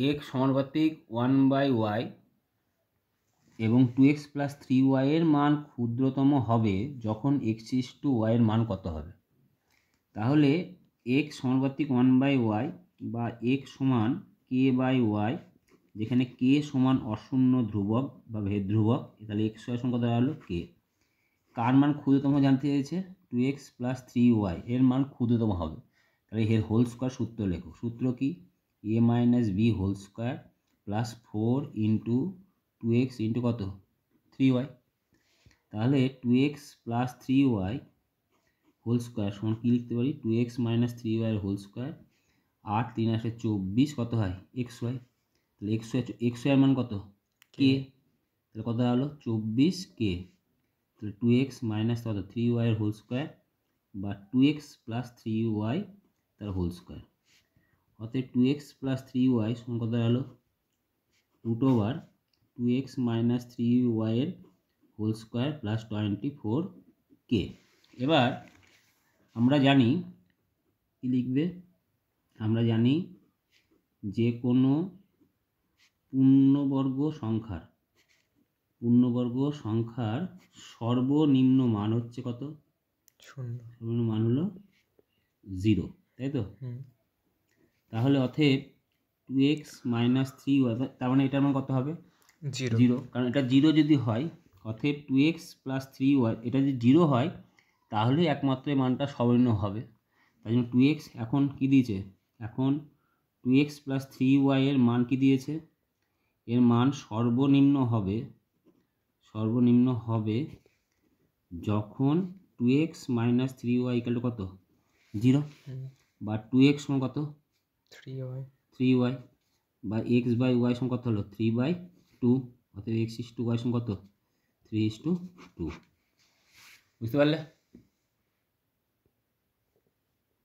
x সমানুপাতিক 1/y এবং 2x plus 3y এর মান ক্ষুদ্রতম হবে যখন x ইস টু y এর মান কত হবে? তাহলে x সমানুপাতিক 1/y বা x সমান k/y, যেখানে k সমান অশূন্য ধ্রুবক বা ভেদ ধ্রুবক, তাহলে x y সমান কত দাঁড়ালো k। কার মান ক্ষুদ্রতম জানতে চেয়েছে? 2x প্লাস 3y এর মান ক্ষুদ্রতম হবে, তাহলে এর হোল স্কোয়ার সূত্র লেখো। সূত্র কি? a minus B whole square plus 4 into 2x into কত 3y। তাহলে 2x plus 3y whole square সমান কী লিখতে পারি? 2x মাইনাস 3y এর হোল স্কোয়ার। 8 3 আসে 24, কত হয় xy। তাহলে xy এর মান কত? k। তাহলে কত হলো? 24k। তাহলে 2x মাইনাস কত 3y এর হোল স্কোয়ার বা 2x প্লাস 3y তার হোল স্কোয়ার। অতএব 2x প্লাস 3y সমান কত হলো? Root over 2x minus 3y এর হোল স্কোয়ার প্লাস 24k। এবার আমরা জানি কি লিখবে? আমরা জানি যে কোনো পূর্ণবর্গ সংখ্যার সর্বনিম্ন মান হচ্ছে কত? 0। সর্বনিম্ন মান হলো 0, তাই তো? তাহলে অতএব 2x মাইনাস 3y, তার মানে এটার মান কত হবে? 0, কারণ এটা 0 যদি হয়, অতএব 2x প্লাস 3y এটা যদি 0 হয় তাহলে একমাত্র এই মানটা সর্বনিম্ন হবে। তাই জন্য 2x এখন কি দিয়েছে? এখন 2x প্লাস 3y এর মান কি দিয়েছে? এর মান সর্বনিম্ন হবে যখন 2x minus 3y equal to কত? 0, বা 2x সমান কত? 3y, বা x বাই y সমান কত হলো? 3/2। অর্থাৎ x ইস টু y সমান কত? 3:2। বুঝতে পারলে?